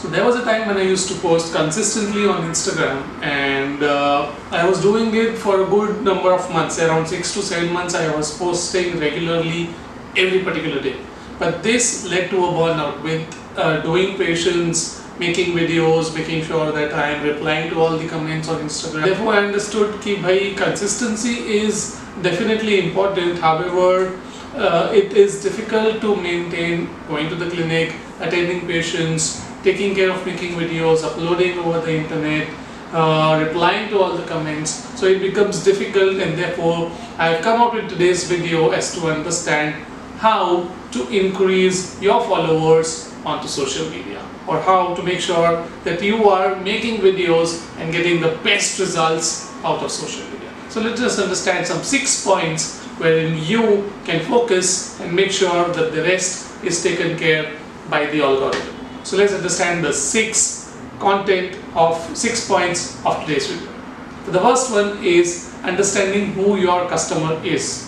So there was a time when I used to post consistently on Instagram, and I was doing it for a good number of months, around 6 to 7 months. I was posting regularly every particular day. But this led to a burnout with doing patients, making videos, making sure that I am replying to all the comments on Instagram. Therefore, I understood that bhai, consistency is definitely important. However, it is difficult to maintain going to the clinic, attending patients, taking care of making videos, uploading over the internet, replying to all the comments. So it becomes difficult, and therefore I have come out with today's video as to understand how to increase your followers onto social media, or how to make sure that you are making videos and getting the best results out of social media. So let's just understand some 6 points wherein you can focus and make sure that the rest is taken care by the algorithm. So let's understand the 6 points of today's video. So the first one is understanding who your customer is.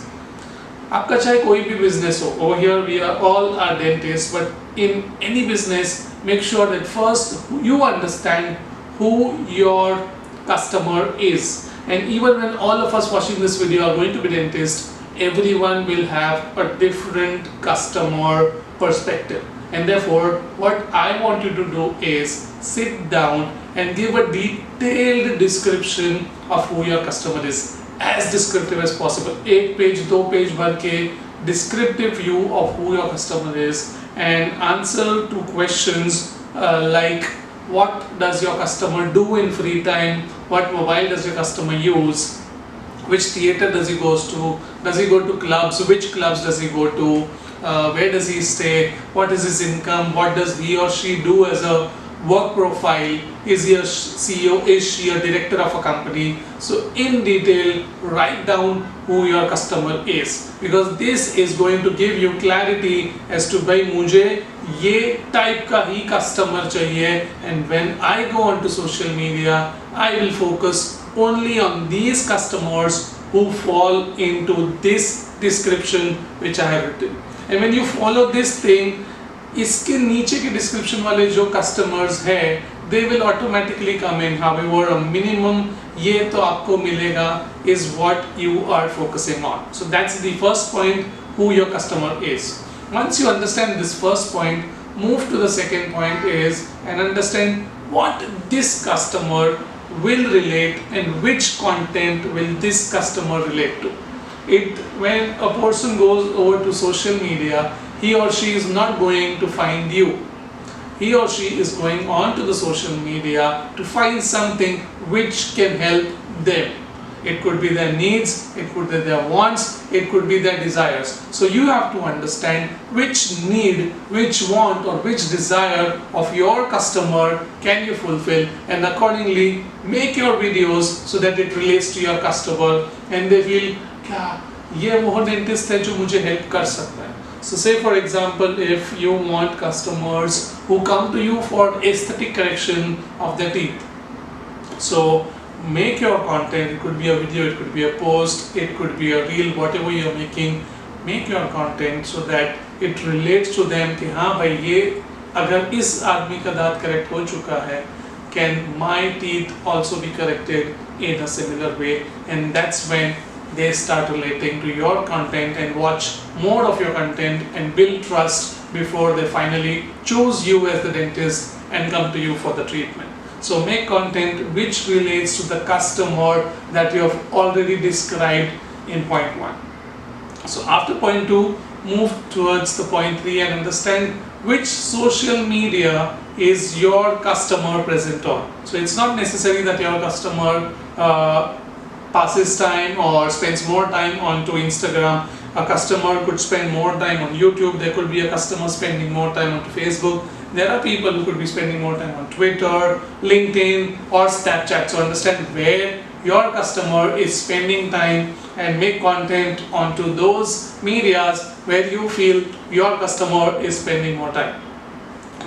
आपका चाहे कोई भी business हो, over here we are all are dentists, but in any business, make sure that first you understand who your customer is. And even when all of us watching this video are going to be dentists, everyone will have a different customer perspective. And therefore, what I want you to do is sit down and give a detailed description of who your customer is, as descriptive as possible. 1 page, 2 page भर के descriptive view of who your customer is, and answer to questions like what does your customer do in free time, what mobile does your customer use, which theater does he goes to, does he go to clubs, which clubs does he go to, where does he stay, what is his income, what does he or she do as a work profile, is he a CEO, is she a director of a company. So in detail write down who your customer is, because this is going to give you clarity as to भाई मुझे ये type का ही customer चाहिए, and when I go onto social media I will focus only on these customers who fall into this description which I have written. And when you follow this thing, इसके नीचे के description वाले जो customers हैं, they will automatically come in. However, a minimum ये तो आपको मिलेगा is what you are focusing on. So that's the first point, who your customer is. Once you understand this first point, move to the second point is and understand what this customer will relate and which content will this customer relate to. When a person goes over to social media, he or she is not going to find you. He or she is going on to the social media to find something which can help them. It could be their needs, it could be their wants, it could be their desires. So you have to understand which need, which want or which desire of your customer can you fulfill, and accordingly make your videos so that it relates to your customer and they feel क्या ये वो dentist है जो मुझे help कर सकता है. So say for example, if you want customers who come to you for aesthetic correction of their teeth, so make your content, it could be a video, it could be a post, it could be a reel, whatever you are making, make your content so that it relates to them कि हाँ भाई ये अगर इस आदमी का दांत correct हो चुका है, can my teeth also be corrected in a similar way? And that's when they start relating to your content and watch more of your content and build trust before they finally choose you as the dentist and come to you for the treatment. So make content which relates to the customer that you have already described in point 1. So after point 2, move towards the point 3 and understand which social media is your customer present on. So it's not necessary that your customer passes time or spends more time onto Instagram. A customer could spend more time on YouTube. There could be a customer spending more time onto Facebook. There are people who could be spending more time on Twitter, LinkedIn or Snapchat. So understand where your customer is spending time and make content onto those medias where you feel your customer is spending more time.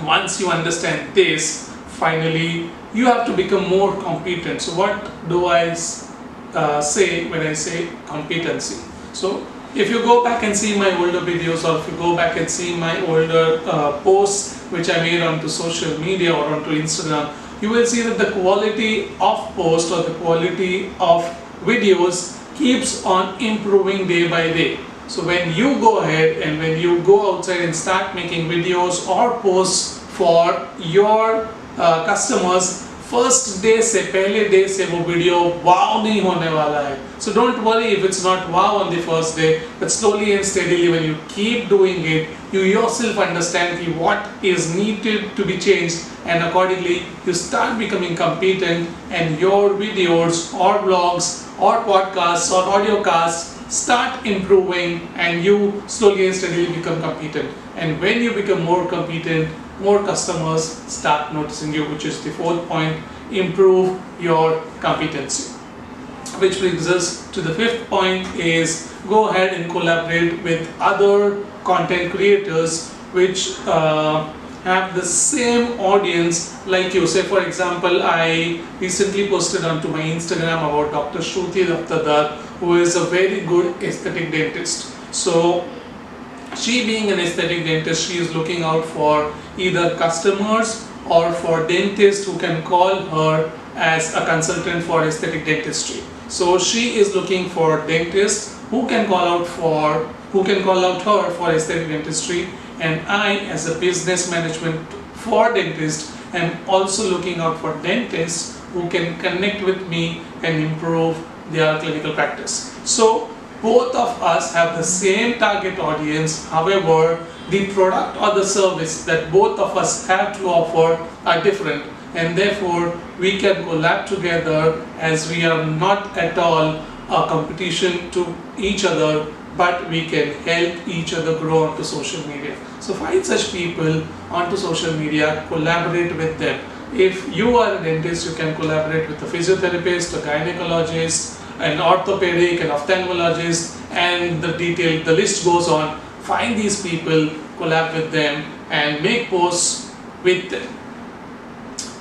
Once you understand this, finally you have to become more competent. So what do I say when I say competency? So if you go back and see my older videos, or if you go back and see my older posts, which I made onto social media or onto Instagram, you will see that the quality of post or the quality of videos keeps on improving day by day. So when you go ahead and when you go outside and start making videos or posts for your customers, first day से पहले day से वो video वाव नहीं होने वाला है. So don't worry if it's not wow on the first day, but slowly and steadily when you keep doing it, you yourself understand what is needed to be changed, and accordingly you start becoming competent and your videos or blogs or podcasts or audiocasts start improving and you slowly and steadily become competent. And when you become more competent, more customers start noticing you, which is the fourth point, improve your competency. Which brings us to the fifth point, is go ahead and collaborate with other content creators which have the same audience like you. Say for example, I recently posted onto my Instagram about Dr. Shruti Daftardar, who is a very good aesthetic dentist. So she being an aesthetic dentist, she is looking out for either customers or for dentists who can call her as a consultant for aesthetic dentistry. So she is looking for dentists who can call out her for aesthetic dentistry, and I as a business management for dentists am also looking out for dentists who can connect with me and improve their clinical practice. So both of us have the same target audience, however, the product or the service that both of us have to offer are different, and therefore we can collab together as we are not at all a competition to each other, but we can help each other grow onto social media. So find such people onto social media, collaborate with them. If you are a dentist, you can collaborate with a physiotherapist, a gynecologist, an orthopedic, an ophthalmologist, and the list goes on. Find these people, collab with them, and make posts with them.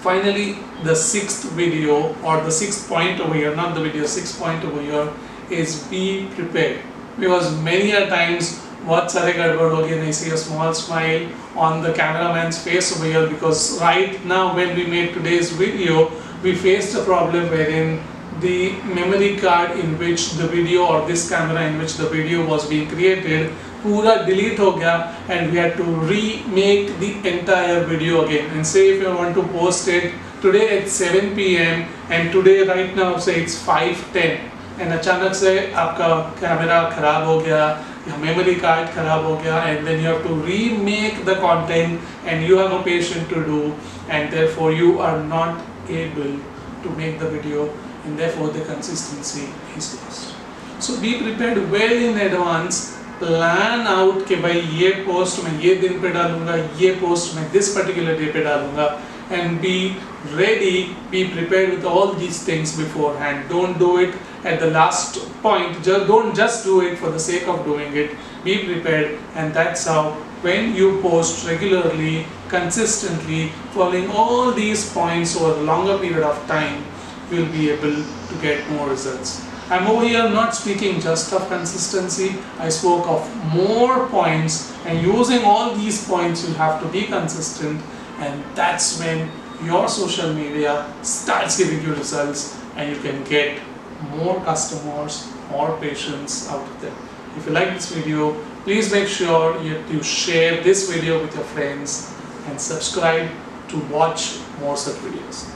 Finally, the sixth video, or the sixth point over here, not the video, sixth point over here is be prepared. Because many a times, what sare gadbad ho gaya, and I see a small smile on the cameraman's face over here, because right now when we made today's video, we faced a problem wherein the memory card in which the video, or this camera in which the video was being created, पूरा delete हो गया, and we had to remake the entire video again. And say if you want to post it today at 7 p.m. and today right now say it's 5:10, and अचानक से आपका camera खराब हो गया या memory card खराब हो गया, and then you have to remake the content, and you have a patient to do, and therefore you are not able to make the video, and therefore the consistency is lost. So be prepared well in advance. Plan out कि भाई ये post मैं ये दिन पे डालूंगा, ये post मैं this particular day पे डालूंगा, and be ready, be prepared with all these things beforehand. Don't do it at the last point. Don't just do it for the sake of doing it. Be prepared, and that's how when you post regularly, consistently, following all these points over a longer period of time, you will be able to get more results. I'm over here not speaking just of consistency. I spoke of more points, and using all these points you have to be consistent, and that's when your social media starts giving you results and you can get more customers, more patients out of them. If you like this video, please make sure you share this video with your friends and subscribe to watch more such videos.